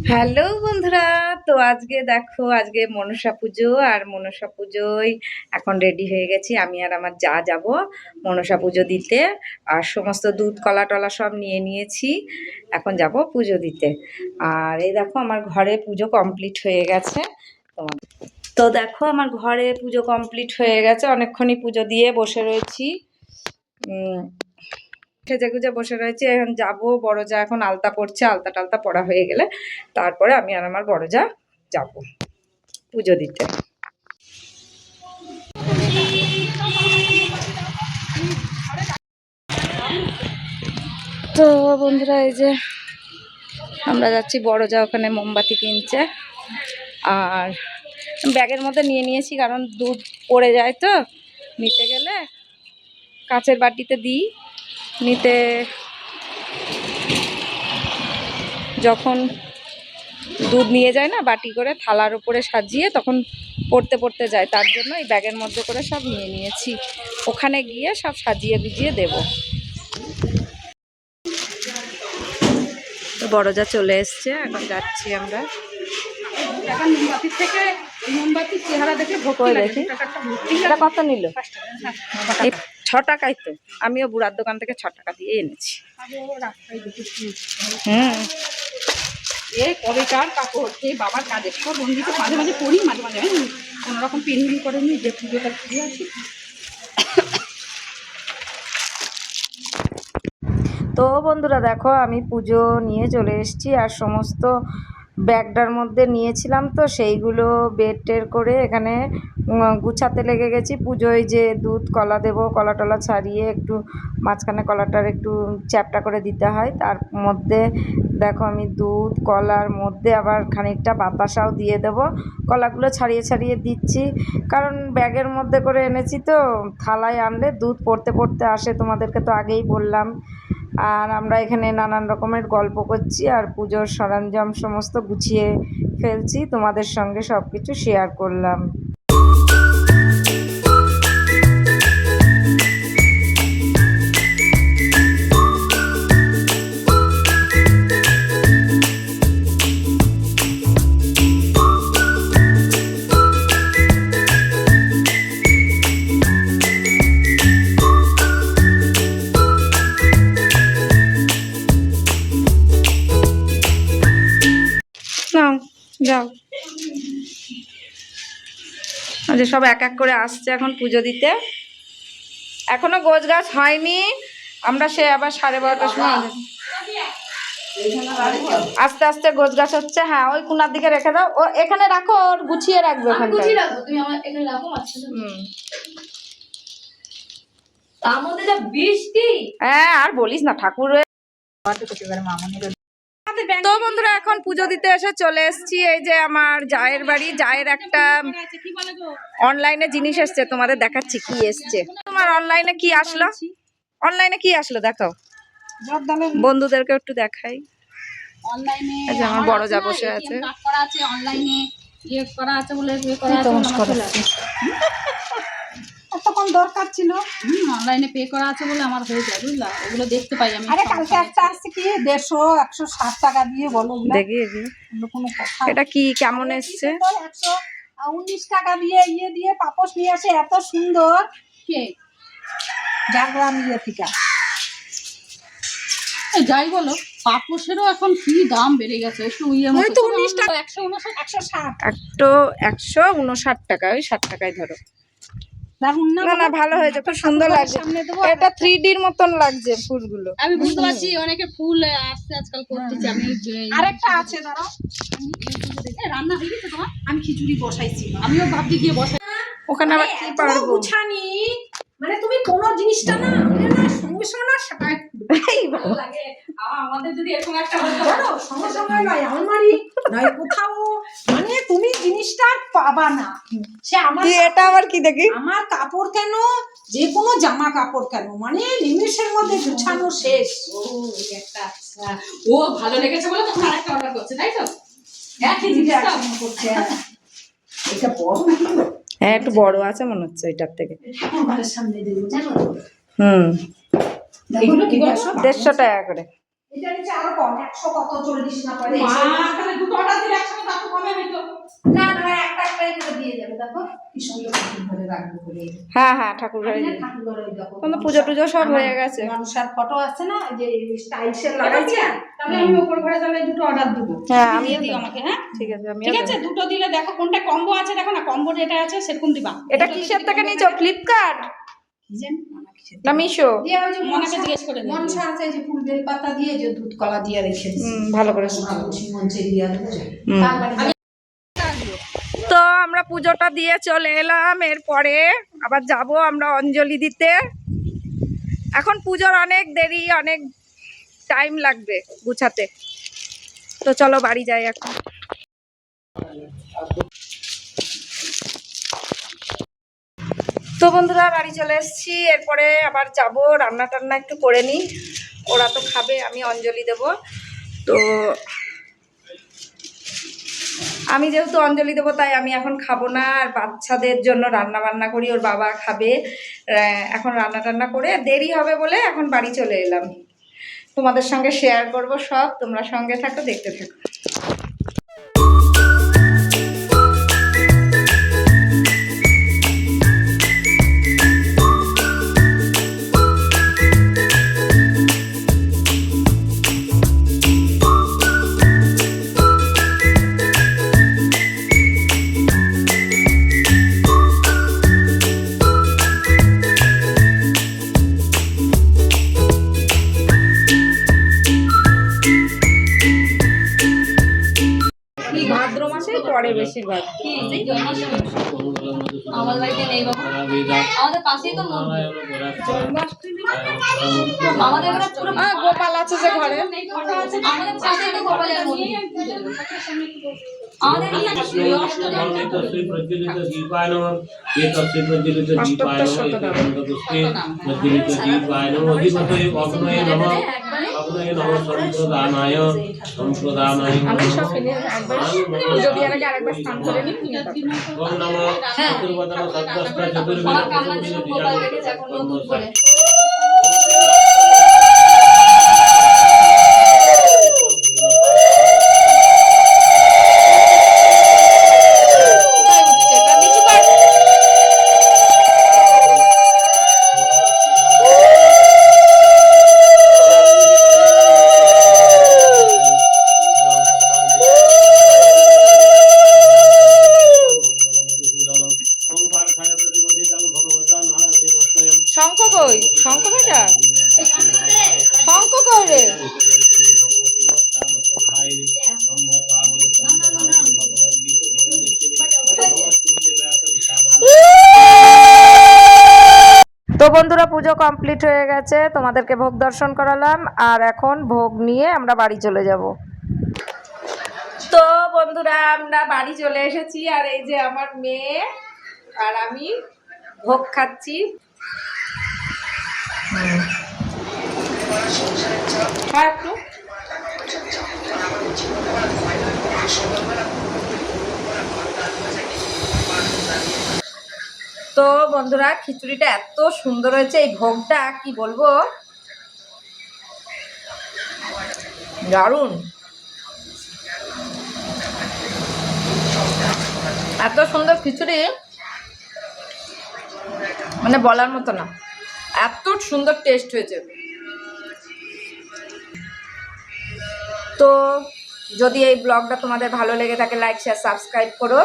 Hello বন্ধুরা, তো আজকে দেখো আজকে মনসা পুজো, আর মনসা পুজোয় এখন রেডি হয়ে গেছি। আমি আর আমার যা যাব মনসা পুজো দিতে, আর সমস্ত দুধ কলা টলা সব নিয়ে নিয়েছি। এখন যাব পুজো দিতে। আর এই দেখো আমার ঘরে পুজো কমপ্লিট হয়ে গেছে। তো দেখো আমার ঘরে পুজো কমপ্লিট হয়ে গেছে, অনেকক্ষণই পুজো দিয়ে বসে রয়েছি। সেজে গুজে বসে রয়েছে। এখন যাবো, বড় যা এখন আলতা পড়ছে, আলতা টালতা পড়া হয়ে গেলে তারপরে আমি আর আমার বড় যা যাবো পুজো দিতে। তো বন্ধুরা, এই যে আমরা যাচ্ছি, বড় যা ওখানে মোমবাতি কিনছে। আর ব্যাগের মধ্যে নিয়ে নিয়েছি, কারণ দুধ পড়ে যায় তো নিতে গেলে। কাচের বাটিতে দিই নিতে, যখন দুধ নিয়ে যায় না বাটি করে থালার উপরে সাজিয়ে, তখন পড়তে পড়তে যায়, তার জন্য এই ব্যাগের মধ্যে করে সব নিয়ে নিয়েছি। ওখানে গিয়ে সব সাজিয়ে গুজিয়ে দেব। তো বড় যা চলে এসছে, এখন যাচ্ছি আমরা। মোমবাতির থেকে মোমবাতির চেহারা দেখে দেখি এটা কত নিল? 6 টাকাই তো। আমিও বুড়ার দোকান থেকে 6 টাকা দিয়ে এনেছি। কবেকার কাপড় সেই বাবার কাজে সব বন্ধুকে মাঝে মাঝে পড়ি, মাঝে মাঝে কোনোরকম পেনহিল করে নিই যে পুজোটা ফিরে আসি। তো বন্ধুরা দেখো, আমি পুজো নিয়ে চলে এসেছি, আর সমস্ত ব্যাগটার মধ্যে নিয়েছিলাম তো সেইগুলো বের টের করে এখানে গুছাতে লেগে গেছি। পুজোয় যে দুধ কলা দেবো, কলা টলা ছাড়িয়ে একটু মাঝখানে কলাটার একটু চ্যাপটা করে দিতে হয়। তার মধ্যে দেখো আমি দুধ কলার মধ্যে আবার খানিকটা বাতাসাও দিয়ে দেবো। কলাগুলো ছাড়িয়ে ছাড়িয়ে দিচ্ছি, কারণ ব্যাগের মধ্যে করে এনেছি তো, থালায় আনলে দুধ পড়তে পড়তে আসে, তোমাদেরকে তো আগেই বললাম। আর আমরা এখানে নানান রকমের গল্প করছি, আর পুজোর সরঞ্জাম সমস্ত গুছিয়ে ফেলছি। তোমাদের সঙ্গে সব কিছু শেয়ার করলাম। যাও, আচ্ছা সব এক এক করে আসছে এখন পুজো দিতে। এখনো গোছ গাছ হয়নি, আমরা সে আবার 12:30টার সময় আস্তে আস্তে গোছ গাছ হচ্ছে। হ্যাঁ, ওই কোনার দিকে রেখে দাও, ও এখানে রাখো, ওর গুছিয়ে রাখবে ওখানটা। হ্যাঁ, আর বলিস না, ঠাকুর। তো বন্ধুরা, এখন পুজো দিতে এসে চলে এসেছি এই যে আমার জায়ের বাড়ি। জায়ের একটা অনলাইনে জিনিস এসছে, তোমাদের দেখাচ্ছি কি এসছে। তোমার অনলাইনে কি আসলো? অনলাইনে কি আসলো দেখাও, বন্ধুদেরকে একটু দেখাই। অনলাইনে আমার বড় যা বসে আছে, করা আছে অনলাইনে, ইয়ে করা আছে বলে ইয়ে করা আছে। তখন দরকার ছিল, অনলাইনে পে করা আছে বলে আমার হয়ে যায়, বুঝলা? ওগুলো দেখতে পাই আমি। আরে কালকে একটা আসছে কি 150 160 টাকা দিয়ে, বলো দেখি কোনো কথা। এটা কি কেমন এসছে? 119 টাকা দিয়ে ইয়ে দিয়ে পাপোশ নিয়ে আসে, এত সুন্দর। কে জাগরাম ইয়ে থেকে যাই বলো, পাপোশেরও এখন কি দাম বেড়ে গেছে। একটু ইয়ে মতো 19 টাকা, 159 160, একটু 159 টাকা, ওই 60 টাকায় ধরো। না না, ভালো হয়েছে, খুব সুন্দর লাগছে। এটা 3Dর মতন লাগছে ফুলগুলো। আমি বুঝতে পারছি অনেকে ফুল আসছে আজকাল করতেছে। আমি আরেকটা আছে, দাঁড়াও, রান্না হয়ে গেছে তোমার? আমি খিচুড়ি বসাইছি, আমিও ভাবছি গিয়ে বসাই। ওখানে আবার কি পারবো গুছানি, মানে তুমি কোন জিনিসটা না সঙ্গে সঙ্গে না সেটাই ভালো লাগে। আমাদের যদি এরকম একটা হতো, সঙ্গে সঙ্গে নয় আলমারি নয় কোথাও, মানে তুমি জিনিসটা পাবা না। সে আমার এটা আবার কি দেখি, আমার কাপড় কেন, যে কোনো জামা কাপড় কেন, মানে নিমেষের মধ্যে গুছানো শেষ। ও একটা, আচ্ছা, ও ভালো লেগেছে বলে তখন আরেকটা অর্ডার করছে, তাই তো? একই জিনিস করছে। এটা বড় নাকি? হ্যাঁ, একটু বড় আছে মনে হচ্ছে এটার থেকে। সামনে দেবো, জানো? এগুলো কি 150 টাকা করে। এটা নিচে আরো কম 100 কত 40 না পড়ে তাহলে দুটো অর্ডার দিলে একসাথে কত কমে হইতো না না একটা একটাই করে দিয়ে যাবে দেখো কি সুন্দর ঠাকুর ঘরে রাখবো করে হ্যাঁ হ্যাঁ ঠাকুর ঘরে ঠাকুর ঘরে দেখো কিন্তু পুজো টুজো সব হয়ে গেছে মানুষের ফটো আছে না যে স্টাইলসের লাগাইছি তাহলে আমি উপর ঘরে তাহলে দুটো অর্ডার দেব হ্যাঁ আমি দিই আমাকে হ্যাঁ ঠিক আছে আমি ঠিক আছে দুটো দিলে দেখো কোনটা কম্বো আছে দেখো না কম্বো যেটা আছে সেরকম দিবা এটা কিসের থেকে নিছো ফ্লিপকার্ট কি জানি না মিশো দিয়ে ওই যে মনকে জিজ্ঞেস করে মনসা আছে যে ফুল বেল পাতা দিয়ে যে দুধ কলা দিয়ে রেখে দিয়েছি ভালো করে মনসে দিয়ে দেবো তো আমরা পুজোটা দিয়ে চলে এলাম এরপরে আবার যাব আমরা অঞ্জলি দিতে এখন পুজোর অনেক দেরি অনেক টাইম লাগবে গুছাতে তো চলো বাড়ি যাই এখন তো বন্ধুরা বাড়ি চলে এসেছি এরপরে আবার যাব রান্না টান্না একটু করে নিই ওরা তো খাবে আমি অঞ্জলি দেব তো আমি যেহেতু অঞ্জলি দেবো তাই আমি এখন খাবো না আর বাচ্চাদের জন্য রান্না বান্না করি ওর বাবা খাবে এখন রান্না টান্না করে দেরি হবে বলে এখন বাড়ি চলে এলাম তোমাদের সঙ্গে শেয়ার করব সব তোমরা সঙ্গে থাকো দেখতে থাকো ভাদ্র মাসে পরে বেশিরভাগ আমার বাড়িতে নেই বাবা আমাদের পাশেই তো মন্দির আমাদের এখানে পুরো গোপাল আছে যে ঘরে আমাদের পাশে একটা গোপালের মন্দির আমাদের শঙ্খ কই শঙ্খ বেটা শঙ্খ কই রে তো বন্ধুরা পুজো কমপ্লিট হয়ে গেছে তোমাদেরকে ভোগ দর্শন করালাম আর এখন ভোগ নিয়ে আমরা বাড়ি চলে যাব তো বন্ধুরা আমরা বাড়ি চলে এসেছি আর এই যে আমার মেয়ে আর আমি ভোগ খাচ্ছি হ্যাঁ একটু তো বন্ধুরা খিচুড়িটা এত সুন্দর হয়েছে এই ভোগটা কি বলবো দারুণ এত সুন্দর খিচুড়ি মানে বলার মতো না এত সুন্দর টেস্ট হয়েছে তো যদি এই ব্লগটা তোমাদের ভালো লেগে থাকে লাইক শেয়ার সাবস্ক্রাইব করো